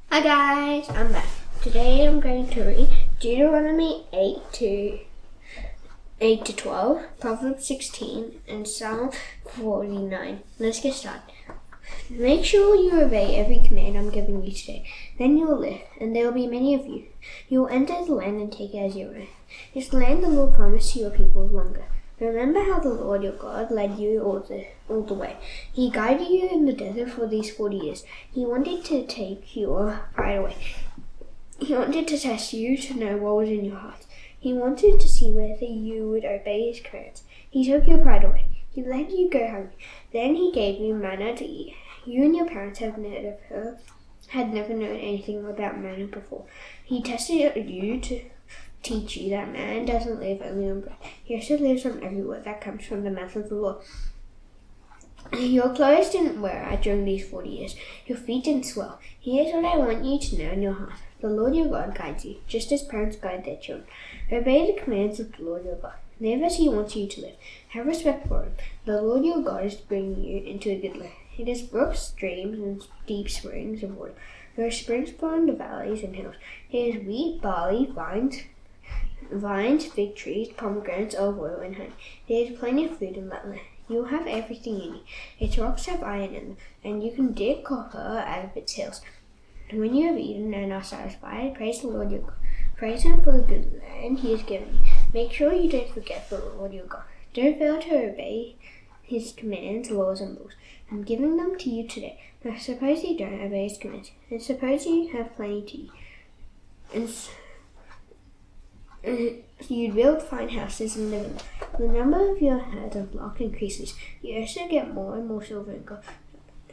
Hi guys, I'm back. Today I'm going to read Deuteronomy 8 to 12, Proverbs 16, and Psalm 49. Let's get started. Make sure you obey every command I'm giving you today. Then you will live, and there will be many of you. You will enter the land and take it as your own. This land the Lord promised to your people longer. Remember how the Lord your God led you all the way. He guided you in the desert for these 40 years. He wanted to take your pride away. He wanted to test you to know what was in your heart. He wanted to see whether you would obey his commands. He took your pride away. He let you go hungry. Then he gave you manna to eat. You and your parents had never known anything about manna before. He tested you to teach you that man doesn't live only on bread. He also lives from every word that comes from the mouth of the Lord. Your clothes didn't wear out during these 40 years. Your feet didn't swell. Here's what I want you to know in your heart. The Lord your God guides you, just as parents guide their children. Obey the commands of the Lord your God. Live as he wants you to live. Have respect for him. The Lord your God is bringing you into a good land. It has brooks, streams, and deep springs of water. There are springs beyond the valleys and hills. It has wheat, barley, vines, fig trees, pomegranates, olive oil, and honey. There is plenty of food in that land. You will have everything you need. Its rocks have iron in them, and you can dig copper out of its hills. And when you have eaten and are satisfied, praise the Lord your God. Praise him for the good land he has given you. Make sure you don't forget the Lord your God. Don't fail to obey his commands, laws, and rules. I'm giving them to you today. Now suppose you don't obey his commands, and suppose you have plenty to eat. You'd build fine houses and live in them. The number of your herds and flock increases. You also get more and more silver and gold,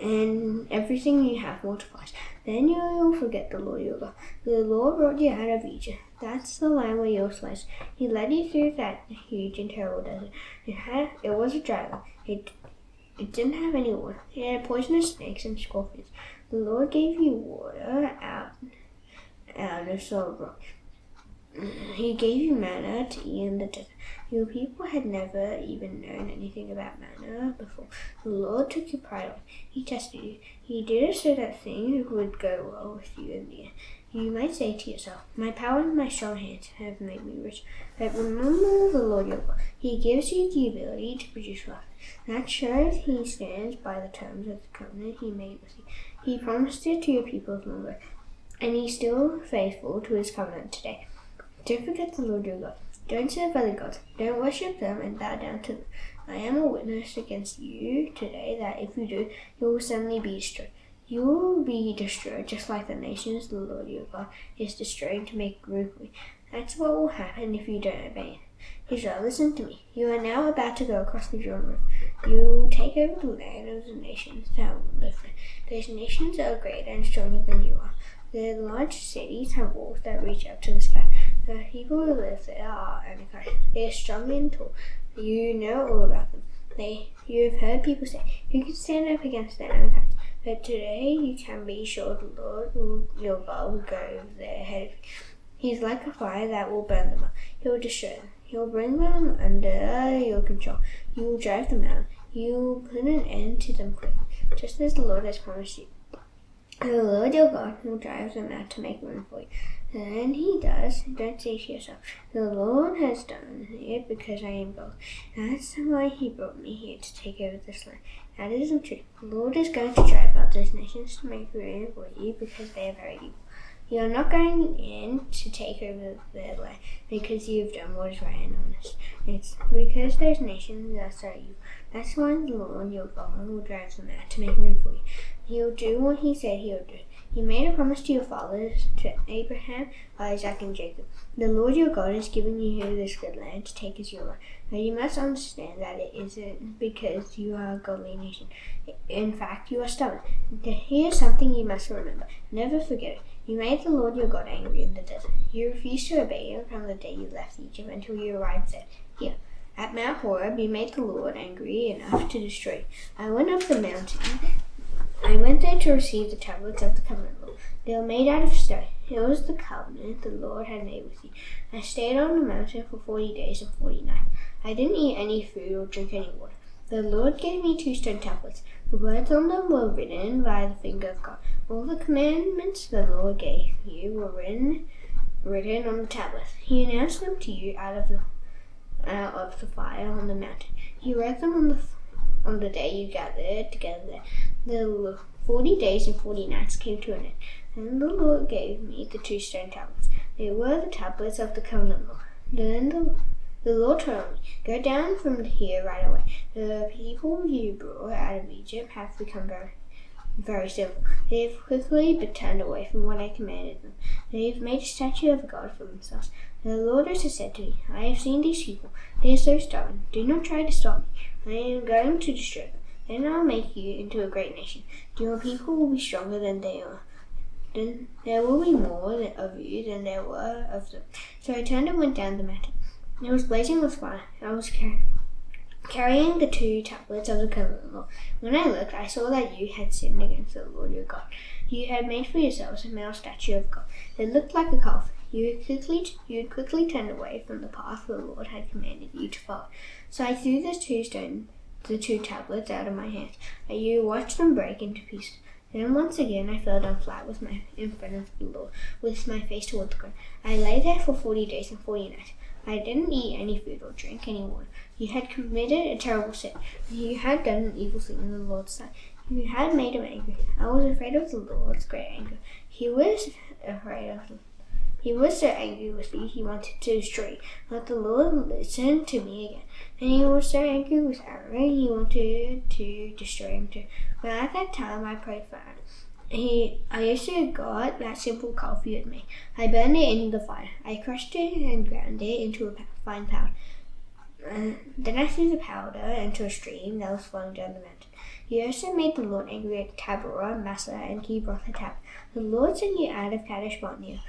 and everything you have multiplies. Then you will forget the Lord your God. The Lord brought you out of Egypt. That's the land where you were slaves. He led you through that huge and terrible desert. It was a dry land. It didn't have any water. It had poisonous snakes and scorpions. The Lord gave you water out of solid rock. He gave you manna to eat in the desert. Your people had never even known anything about manna before. The Lord took your pride away. He tested you. He did it so that things would go well with you in the end. You might say to yourself, my power and my strong hands have made me rich. But remember the Lord your God. He gives you the ability to produce wealth. That shows he stands by the terms of the covenant he made with you. He promised it to your people long ago, and he's still faithful to his covenant today. Don't forget the Lord your God. Don't serve other gods. Don't worship them and bow down to them. I am a witness against you today that if you do, you will suddenly be destroyed. You will be destroyed just like the nations the Lord your God is destroying to make room for you. That's what will happen if you don't obey him. Israel, listen to me. You are now about to go across the Jordan River. You will take over the land of the nations that will live there. Those nations are greater and stronger than you are. The large cities have walls that reach up to the sky. The people who live there are Anakites. They are strong and tall. You know all about them. You have heard people say, who can stand up against the Anakites? But today you can be sure the Lord your God will go over their ahead of you. He's like a fire that will burn them up. He will destroy them. He will bring them under your control. You will drive them out. You will put an end to them quickly, just as the Lord has promised you. The Lord your God will drive them out to make room for you. And he does. Don't say to yourself, the Lord has done it because I am God. That's why he brought me here to take over this land. That isn't true. The Lord is going to drive out those nations to make room for you because they are very evil. You are not going in to take over their land because you have done what is right and honest. It's because those nations are so evil. That's why the Lord your God will drive them out to make room for you. He'll do what he said he would do. He made a promise to your fathers, to Abraham, Isaac, and Jacob. The Lord your God has given you this good land to take as your own. Now you must understand that it isn't because you are a godly nation. In fact, you are stubborn. Here's something you must remember. Never forget it. You made the Lord your God angry in the desert. You refused to obey him from the day you left Egypt until you arrived there. Here, at Mount Horeb, you made the Lord angry enough to destroy you. I went up the mountain. I went there to receive the tablets of the covenant law. They were made out of stone. It was the covenant the Lord had made with you. I stayed on the mountain for 40 days and 40 nights. I didn't eat any food or drink any water. The Lord gave me 2 stone tablets. The words on them were written by the finger of God. All the commandments the Lord gave you were written on the tablets. He announced them to you out of the fire on the mountain. He wrote them on the day you gathered together. The 40 days and 40 nights came to an end, and the Lord gave me the 2 stone tablets. They were the tablets of the covenant law. Then the Lord told me, "Go down from here right away. The people you brought out of Egypt have become very simple. They have quickly turned away from what I commanded them. They have made a statue of a god for themselves." The Lord also said to me, "I have seen these people. They are so stubborn. Do not try to stop me. I am going to destroy them. Then I will make you into a great nation. Your people will be stronger than they are. Then there will be more of you than there were of them." So I turned and went down the mountain. It was blazing with fire. I was carrying the 2 tablets of the covenant law. When I looked, I saw that you had sinned against the Lord your God. You had made for yourselves a male statue of God. It looked like a calf. You had quickly turned away from the path the Lord had commanded you to follow. So I threw the 2 tablets out of my hands, and you watched them break into pieces. Then once again I fell down flat in front of the Lord, with my face toward the ground. I lay there for 40 days and 40 nights. I didn't eat any food or drink any water. You had committed a terrible sin. You had done an evil thing in the Lord's sight. You had made him angry. I was afraid of the Lord's great anger. He was so angry with me, he wanted to destroy you. But the Lord listened to me again. And he was so angry with Aaron, he wanted to destroy him too. But at that time I prayed for Aaron. I also got that simple calf you had made. I burned it in the fire. I crushed it and ground it into a fine powder. Then I threw the powder into a stream that was flowing down the mountain. You also made the Lord angry at Taberah, Massa, and Kibroth-Hattaavah. The Lord sent you out of Kadesh Barnea.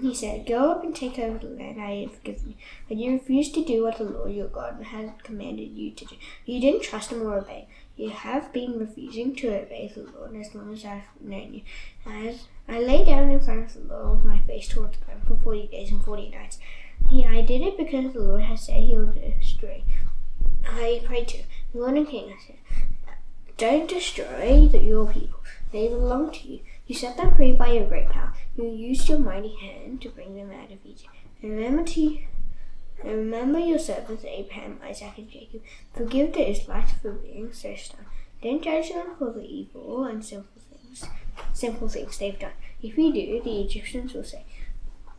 He said, "Go up and take over the land I have given you." But you refused to do what the Lord your God had commanded you to do. You didn't trust him or obey him. You have been refusing to obey the Lord as long as I've known you. As I lay down in front of the Lord with my face towards the ground for 40 days and 40 nights. I did it because the Lord has said he will destroy. I prayed to Lord and King. I said, "Don't destroy your people. They belong to you. You set them free by your great power. You used your mighty hand to bring them out of Egypt. Remember your servants Abraham, Isaac, and Jacob. Forgive the Israelites for being so stubborn. Don't judge them for the evil and sinful things they've done. If you do, the Egyptians will say,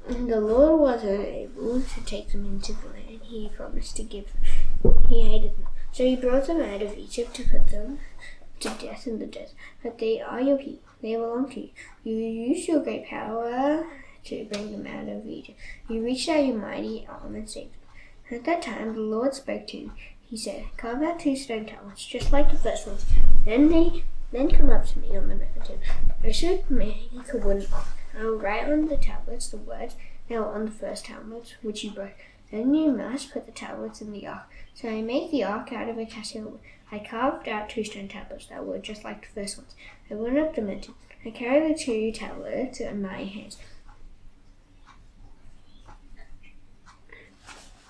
'The Lord wasn't able to take them into the land he promised to give them. He hated them. So he brought them out of Egypt to put them to death in the desert. But they are your people. They belong to you. You used your great power to bring them out of Egypt. You reached out your mighty arm and saved them.' At that time the Lord spoke to me. He said, 'Carve out 2 stone tablets, just like the first ones. Then come up to me on the mountain. I should make a wooden ark. I will write on the tablets the words that were on the first tablets, which you broke. Then you must put the tablets in the ark.' So I made the ark out of acacia wood. I carved out 2 stone tablets that were just like the first ones. I went up the mountain. I carried the 2 tablets in my hands.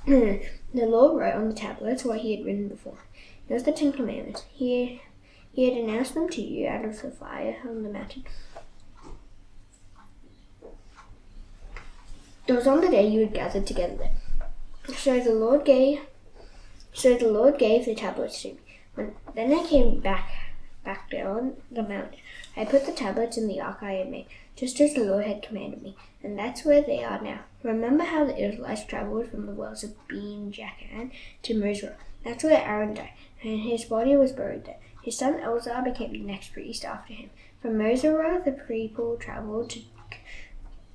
The Lord wrote on the tablets what he had written before. It was the 10 Commandments. He had announced them to you out of the fire on the mountain. It was on the day you had gathered together there. So the Lord gave the tablets to me. Then I came back down the mountain. I put the tablets in the ark I had made, just as the Lord had commanded me, and that's where they are now. Remember how the Israelites traveled from the wells of Ben Jaakan to Mizrah? That's where Aaron died, and his body was buried there. His son Eleazar became the next priest after him. From Mizrah, the people traveled to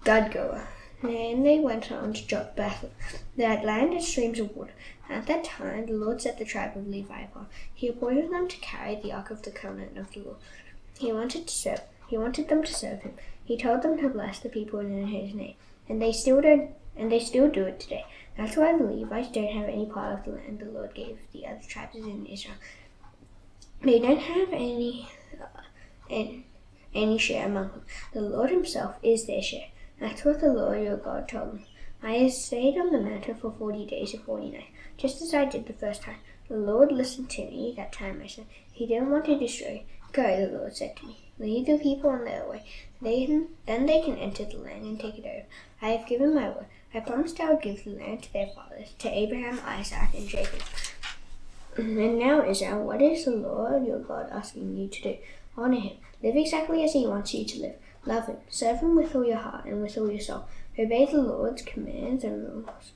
Gudgoah. Then they went on to Bethel. That land had streams of water. At that time, the Lord set the tribe of Levi apart. He appointed them to carry the ark of the covenant of the Lord. He wanted them to serve him. He told them to bless the people in his name, and they still do it today. That's why the Levites don't have any part of the land the Lord gave the other tribes in Israel. They don't have any share among them. The Lord himself is their share. That's what the Lord your God told them. I stayed on the mountain for 40 days and 40 nights, just as I did the first time. The Lord listened to me that time I said, He didn't want to destroy you. Go, the Lord said to me. Lead the people on their way. Then they can enter the land and take it over. I have given my word. I promised I would give the land to their fathers, to Abraham, Isaac, and Jacob. And now, Israel, what is the Lord your God asking you to do? Honor Him. Live exactly as He wants you to live. Love Him. Serve Him with all your heart and with all your soul. Obey the Lord's commands and rules.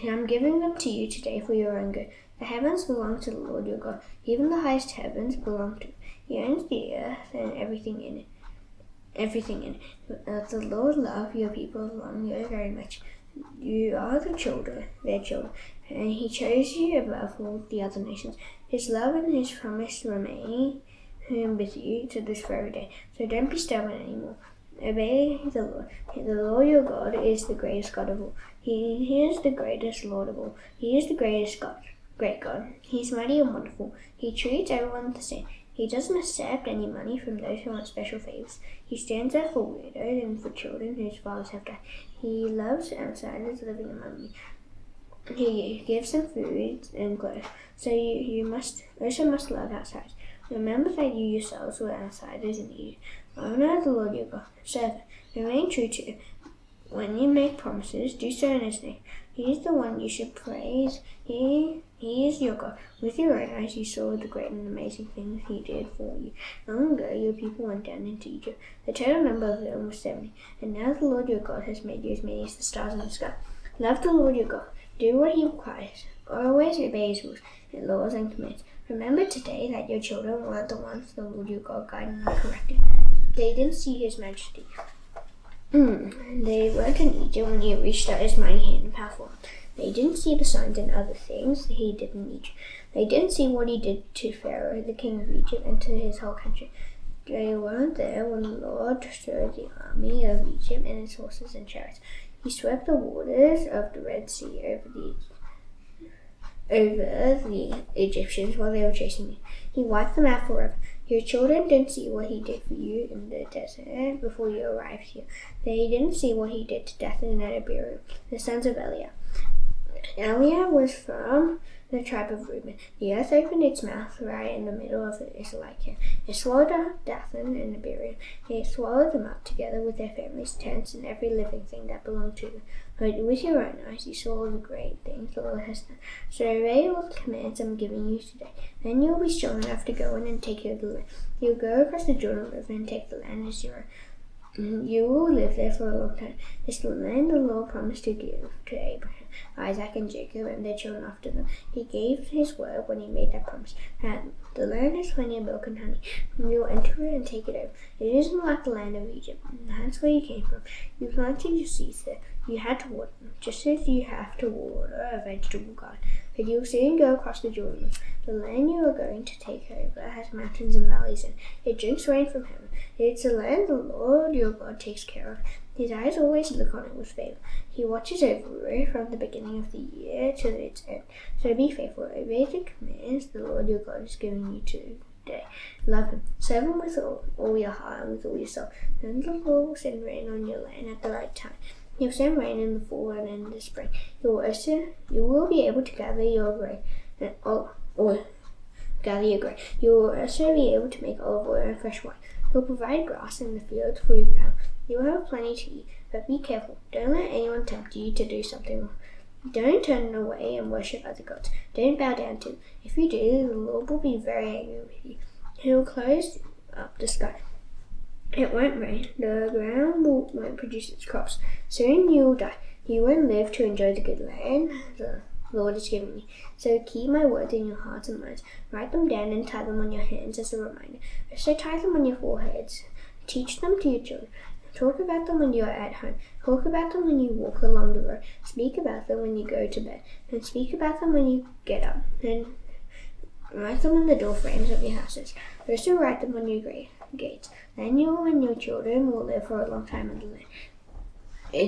I'm giving them to you today for your own good. The heavens belong to the Lord your God. Even the highest heavens belong to Him. He owns the earth and everything in it. The Lord loves your people very much. You are their children, and He chose you above all the other nations. His love and His promise remain with you to this very day. So don't be stubborn anymore. Obey the Lord. The Lord your God is the greatest God of all. He is the greatest Lord of all. He is the greatest God, great God. He's mighty and wonderful. He treats everyone the same. He doesn't accept any money from those who want special favors. He stands up for widows and for children whose fathers have died. He loves outsiders living among you. He gives them food and clothes. So you must love outsiders. Remember that you yourselves were outsiders in Egypt. Honor the Lord your God. Serve Him. Remain true to Him. When you make promises, do so in His name. He is the one you should praise. He is your God. With your own eyes you saw the great and amazing things He did for you. Long ago your people went down into Egypt. The total number of them was 70. And now the Lord your God has made you as many as the stars in the sky. Love the Lord your God. Do what He requires. Always obey His rules and laws and commands. Remember today that your children were the ones the Lord your God guided and corrected. They didn't see His majesty. They weren't in Egypt when He reached out His mighty hand and powerful. They didn't see the signs and other things that He did in Egypt. They didn't see what He did to Pharaoh, the king of Egypt, and to his whole country. They weren't there when the Lord destroyed the army of Egypt and its horses and chariots. He swept the waters of the Red Sea over the Egyptians while they were chasing me. He wiped them out forever. Your children didn't see what He did for you in the desert before you arrived here. They didn't see what He did to Dathan and Abiram, the sons of Eliab. Eliab was from the tribe of Reuben. The earth opened its mouth right in the middle of the Israelite camp. It swallowed up Dathan and Abiram. It swallowed them up together with their families, tents, and every living thing that belonged to them. But with your own eyes you saw all the great things the Lord has done. So obey all the commands I'm giving you today. Then you will be strong enough to go in and take over the land. You'll go across the Jordan River and take the land as your own. You will live there for a long time. It's the land the Lord promised to give to Abraham, Isaac, and Jacob, and their children after them. He gave His word when He made that promise. And the land is plenty of milk and honey. You will enter it and take it over. It isn't like the land of Egypt. That's where you came from. You planted your seeds there. You had to water them, just as you have to water a vegetable garden. But you will soon go across the Jordan. The land you are going to take over has mountains and valleys, and it drinks rain from heaven. It's a land the Lord your God takes care of. His eyes always look on it with favor. He watches over it from the beginning of the year to its end. So be faithful. Obey the commands the Lord your God is giving you today. Love Him. Serve Him with all your heart and with all your soul. Then the Lord will send rain on your land at the right time. He'll send rain in the fall and in the spring. You will be able to gather your grain You will also be able to make olive oil and fresh wine. He'll provide grass in the fields for your cattle. You will have plenty to eat, but be careful. Don't let anyone tempt you to do something wrong. Don't turn away and worship other gods. Don't bow down to them. If you do, the Lord will be very angry with you. He will close up the sky. It won't rain. The ground won't produce its crops. Soon you will die. You won't live to enjoy the good land the Lord is giving you. So keep my words in your hearts and minds. Write them down and tie them on your hands as a reminder. So tie them on your foreheads. Teach them to your children. Talk about them when you are at home. Talk about them when you walk along the road. Speak about them when you go to bed. And speak about them when you get up. And write them on the door frames of your houses. Also write them on your gates. Then you and your children will live for a long time in the land.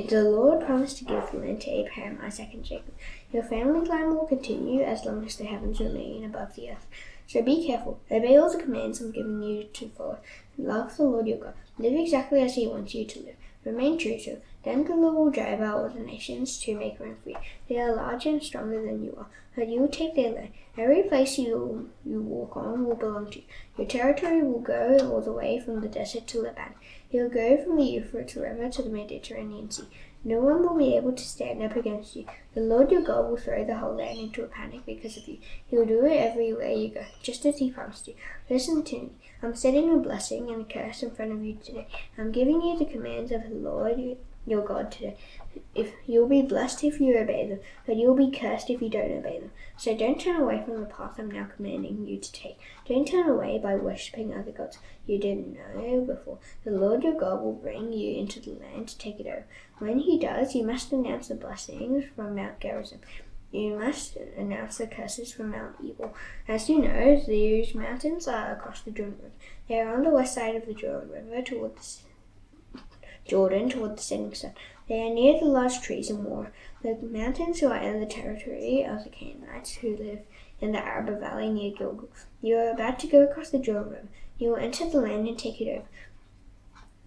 The Lord promised to give the land to Abraham, Isaac, and Jacob. Your family line will continue as long as the heavens remain above the earth. So be careful. Obey all the commands I'm giving you to follow. Love the Lord your God. Live exactly as He wants you to live. Remain true to it. Then the Lord will drive out all the nations to make room for you. They are larger and stronger than you are, but you will take their land. Every place you walk on will belong to you. Your territory will go all the way from the desert to Lebanon. It will go from the Euphrates River to the Mediterranean Sea. No one will be able to stand up against you. The Lord your God will throw the whole land into a panic because of you. He will do it everywhere you go, just as he promised you. Listen to me. I'm setting a blessing and a curse in front of you today. I'm giving you the commands of the Lord your God today. If you'll be blessed if you obey them, but you'll be cursed if you don't obey them. So don't turn away from the path I'm now commanding you to take. Don't turn away by worshipping other gods you didn't know before. The Lord your God will bring you into the land to take it over. When he does, you must announce the blessings from Mount Gerizim. You must announce the curses from Mount Ebal. As you know, these mountains are across the Jordan River. They are on the west side of the Jordan River toward the setting sun. They are near the large trees and more. The mountains are in the territory of the Canaanites who live in the Araba Valley near Gilgal. You are about to go across the Jordan River. You will enter the land and take it over.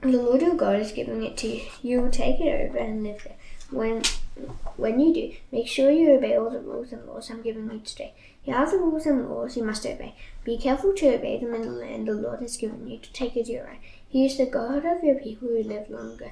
The Lord your God is giving it to you. You will take it over and live there. When you do, make sure you obey all the rules and laws I'm giving you today. Here are the rules and laws you must obey. Be careful to obey them in the land the Lord has given you to take as your own. He is the God of your people who live long ago.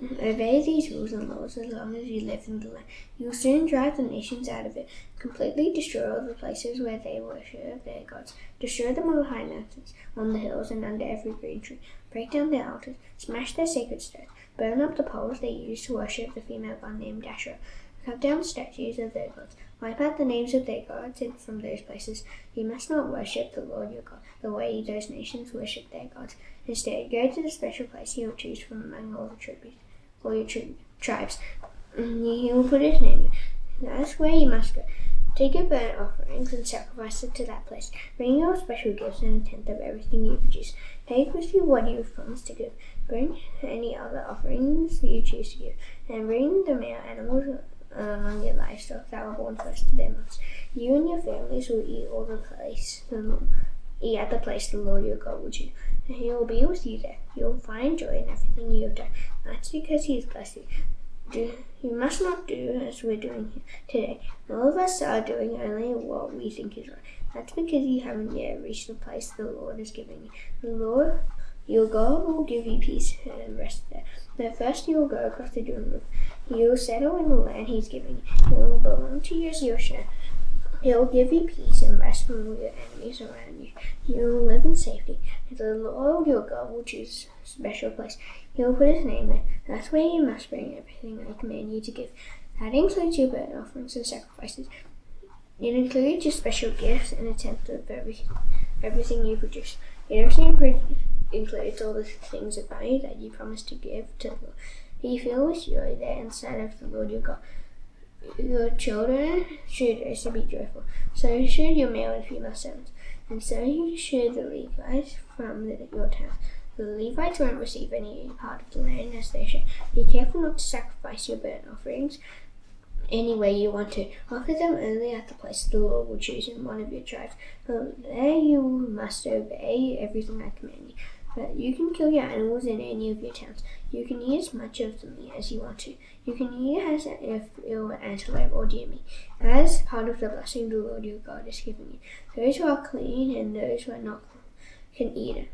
Obey these rules and laws as long as you live in the land. You will soon drive the nations out of it. Completely destroy all the places where they worship their gods. Destroy them on the high mountains, on the hills, and under every green tree. Break down their altars. Smash their sacred stones. Burn up the poles they use to worship the female god named Asherah. Cut down statues of their gods. Wipe out the names of their gods from those places. You must not worship the Lord your God the way those nations worship their gods. Instead, go to the special place he will choose from among all your tribes. He will put his name there. That's where you must go. Take your burnt offerings and sacrifice it to that place. Bring your special gifts and a tenth of everything you produce. Take with you what you have promised to give. Bring any other offerings you choose to give, and bring the male animals among your livestock that were born first to their mothers. You and your families will eat at the place the Lord your God will choose. And he will be with you there. You will find joy in everything you have done. That's because he has blessed you. You must not do as we're doing here today. All of us are doing only what we think is right. That's because you haven't yet reached the place the Lord is giving you. The Lord your God will give you peace and rest there. But first you will go across the Jordan River. You will settle in the land he's giving you. It will belong to you as your share. He will give you peace and rest from all your enemies around you. You will live in safety. The Lord your God will choose a special place. He will put his name there. That's where you must bring everything I command you to give. That includes your burnt offerings and sacrifices. It includes your special gifts and a tenth of everything you produce. It also includes all the things of value that you promised to give to the Lord. Be filled with joy there inside of the Lord your God. Your children should also be joyful. So should your male and female servants. And so should the Levites from your towns. The Levites won't receive any part of the land as their share. Be careful not to sacrifice your burnt offerings any way you want to. Offer them only at the place the Lord will choose in one of your tribes. There you must obey everything I command you. But you can kill your animals in any of your towns. You can eat as much of the meat as you want to. You can eat it as if it were antelope or deer meat. As part of the blessing the Lord your God is giving you. Those who are clean and those who are not clean can eat it.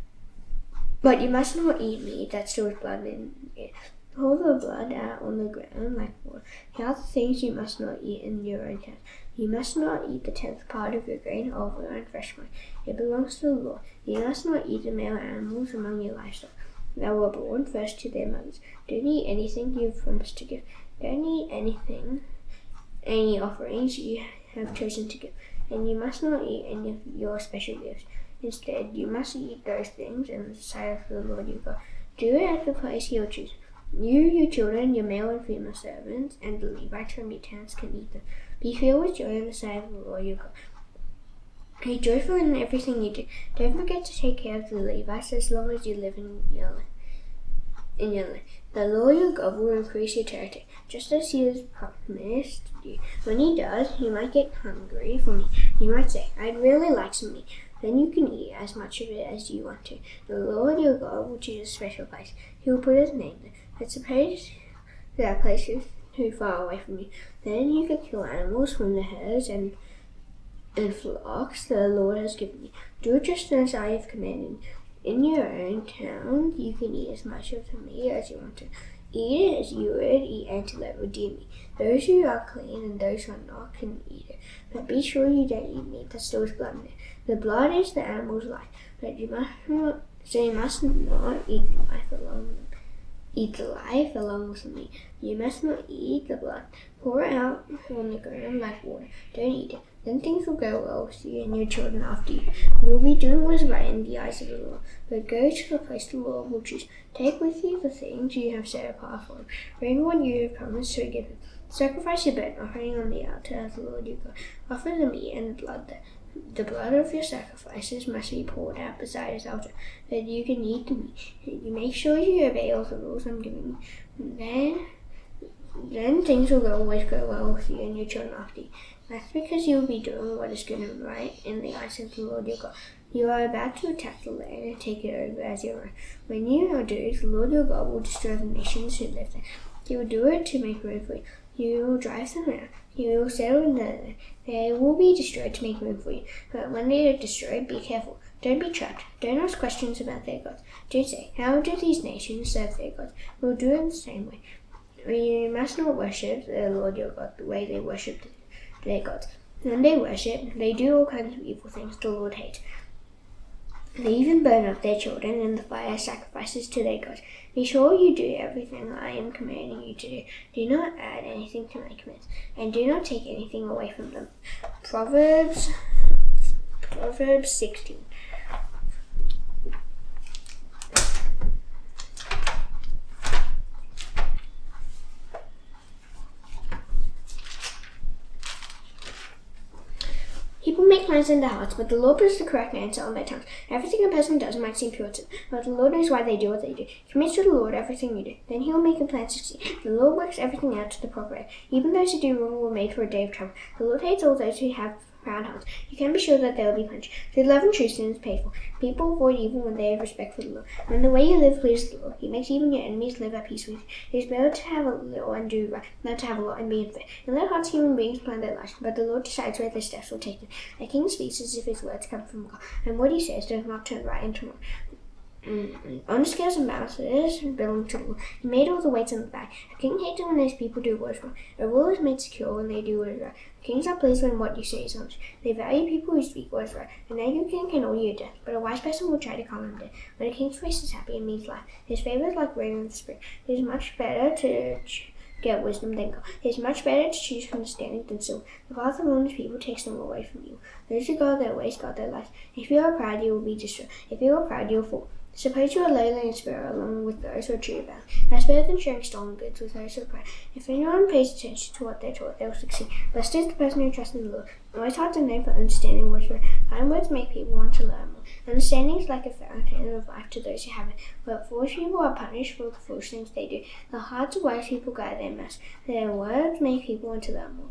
But you must not eat meat that stores blood in it. Pour the blood out on the ground like water. Here are the things you must not eat in your own town. You must not eat the 10th part of your grain, olive oil, and fresh wine. It belongs to the Lord. You must not eat the male animals among your livestock that were born first to their mothers. Don't eat anything you've promised to give. Don't eat any offerings you have chosen to give. And you must not eat any of your special gifts. Instead, you must eat those things in the sight of the Lord your God. Do it at the place he will choose. You, your children, your male and female servants, and the Levites from your towns can eat them. Be filled with joy in the sight of the Lord your God. Be joyful in everything you do. Don't forget to take care of the Levites as long as you live in your land. The Lord your God will increase your territory, just as he has promised you. When he does, you might get hungry for meat. You might say, I'd really like some meat. Then you can eat as much of it as you want to. The Lord your God will choose a special place. He will put his name there. But suppose that place is too far away from you. Then you can kill animals from the herds and flocks the Lord has given you. Do just as I have commanded. In your own town, you can eat as much of the meat as you want to. Eat it as you would eat antelope or deer meat. Those who are clean and those who are not can eat it. But be sure you don't eat meat that stores blood in it. The blood is the animal's life, but you must not eat the life along with the meat. You must not eat the blood. Pour it out on the ground like water. Don't eat it. Then things will go well with you and your children after you. You will be doing what is right in the eyes of the Lord. But go to the place the Lord will choose. Take with you the things you have set apart for him. Bring what you have promised to give him. Sacrifice your burnt offering on the altar of the Lord your God. Offer the meat and the blood there. The blood of your sacrifices must be poured out beside his altar, that you can eat the meat. You make sure you obey all the rules I'm giving you. Then things will always go well with you and your children after you. That's because you will be doing what is good and right in the eyes of the Lord your God. You are about to attack the land and take it over as your own. When you do, the Lord your God will destroy the nations who live there. He will do it to make room for you. You will drive them out. You will settle in the land. They will be destroyed to make room for you. But when they are destroyed, be careful. Don't be trapped. Don't ask questions about their gods. Don't say, how do these nations serve their gods? We'll do it in the same way. You must not worship the Lord your God the way they worship their gods. When they worship, they do all kinds of evil things the Lord hates. They even burn up their children in the fire sacrifices to their gods. Be sure you do everything I am commanding you to do. Do not add anything to my commands, and do not take anything away from them. Proverbs 16. People make plans in their hearts, but the Lord puts the correct answer on their tongues. Everything a person does might seem pure to them, but the Lord knows why they do what they do. Commit to the Lord everything you do. Then he will make a plan succeed. The Lord works everything out to the proper end. Even those who do wrong were made for a day of trouble. The Lord hates all those who have proud hearts. You can be sure that they will be punished. Through love and truth, sin is paid for. People avoid evil when they have respect for the Lord. When the way you live pleases the Lord, he makes even your enemies live at peace with you. It is better to have a little and do right, than to have a lot and be unfair. In their hearts, human beings plan their lives, but the Lord decides where their steps will take them. A king speaks as if his words come from God, and what he says does not turn right into wrong. On the scales and balances belong to the Lord. He made all the weights on the back. A king hates it when his people do what is wrong. A ruler is made secure when they do what is right. Kings are pleased when what you say is honest. They value people who speak what is right. An angry king can order you death, but a wise person will try to calm him down. When a king's face is happy, it means life. His favor is like rain in the spring. It is much better to get wisdom than gold. It is much better to choose understanding than silver. The path of honest people takes them away from you. Those who guard their ways guard their lives. If you are proud, you will be destroyed. If you are proud, you will fall. Suppose you are lowly in spirit along with those who are true about it. That's better than sharing stolen goods with those who are proud. If anyone pays attention to what they're taught, they will succeed. Blessed is the person who trusts in the Lord. Always hard to know, but understanding what is right. Kind words make people want to learn more. Understanding is like a fountain of life to those who have it. But foolish people are punished for the foolish things they do. The hearts of wise people guide their mouths. Their words make people want to learn more.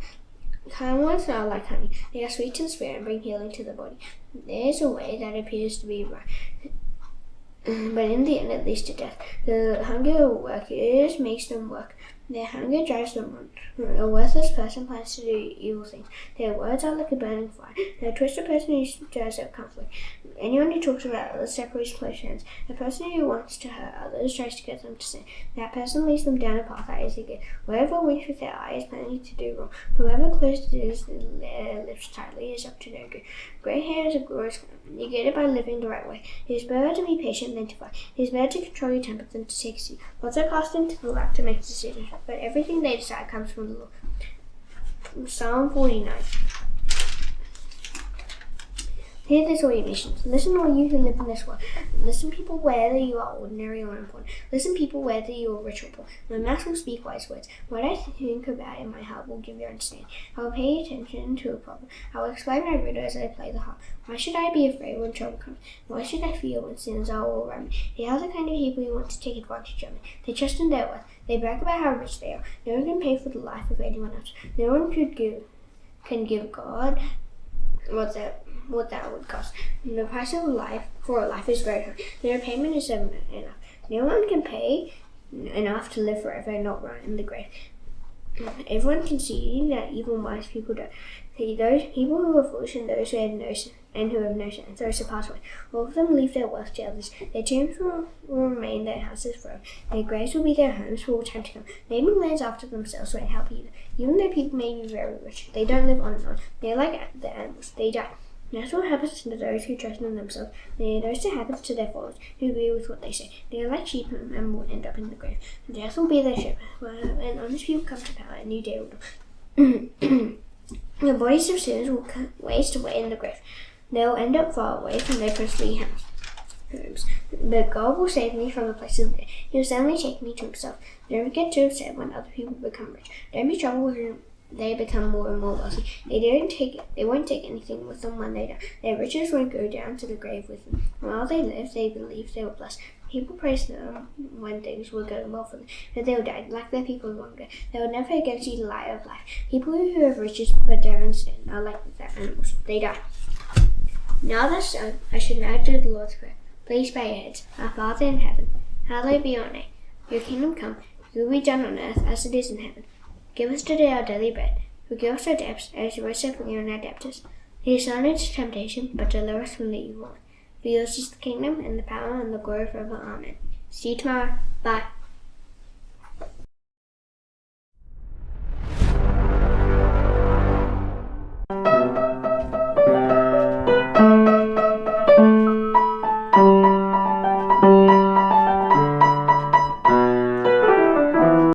Kind words are like honey. They are sweet to the spirit and bring healing to the body. There is a way that appears to be right, but in the end it leads to death. The hunger of workers makes them work. Their hunger drives them on. A worthless person plans to do evil things. Their words are like a burning fire. They're a twisted person who stirs up conflict. Anyone who talks about others separates close friends. A person who wants to hurt others tries to get them to sin. That person leads them down a path that is good. Whoever winks with their eye is planning to do wrong. Whoever closes their lips tightly is up to no good. Grey hair is a glorious crown. You get it by living the right way. It is better to be patient than to fight. It is better to control your temper than to take a seat. Lots are cast into the lap to make decisions, but everything they decide comes from the Lord. Psalm 49. Hear this, all you nations. Listen, all you who live in this world. Listen, people, whether you are ordinary or important. Listen, people, whether you are rich or poor. My mouth will speak wise words. What I think about in my heart will give you understanding. I will pay attention to a problem. I will explain my riddle as I play the harp. Why should I be afraid when trouble comes? Why should I fear when sinners are all around me? They are the kind of people who want to take advantage of me. They trust in their worth. They brag about how rich they are. No one can pay for the life of anyone else. No one can give God what that would cost. And the price of life for a life is very high. The repayment is enough. No one can pay enough to live forever and not rot in the grave. Everyone can see that even wise people don't. Those people who are foolish and those who have no sense, those who pass away. All of them leave their wealth to others. Their tombs will remain their houses forever. Their graves will be their homes for all time to come. Naming lands after themselves won't help either. Even though people may be very rich, they don't live on and on. They're like the animals. They die. That's what happens to those who trust in themselves. They knows what happens to their followers who agree with what they say. They are like sheep and will end up in the grave. And death will be their shepherd. When honest people come to power, a new day will dawn. The bodies of sinners will waste away in the grave. They will end up far away from their priestly homes. But God will save me from the place of the dead. He will suddenly take me to himself. Don't get too upset when other people become rich. Don't be troubled when they become more and more wealthy. They won't take anything with them when they die. Their riches won't go down to the grave with them. While they live, they believe they were blessed. People praise them when things were going well for them, but they will die like their people longer. They will never again see the light of life. People who have riches but don't understand are like the animals. They die. Now that's done, I should now do the Lord's Prayer. Please bow your heads. Our Father in heaven, hallowed be your name. Your kingdom come, your will be done on earth as it is in heaven. Give us today our daily bread. Forgive us our debts, as we also forgive our debtors. Lead us not into temptation, but deliver us from the evil one. For yours is the kingdom, and the power, and the glory forever. Amen. See you tomorrow. Bye.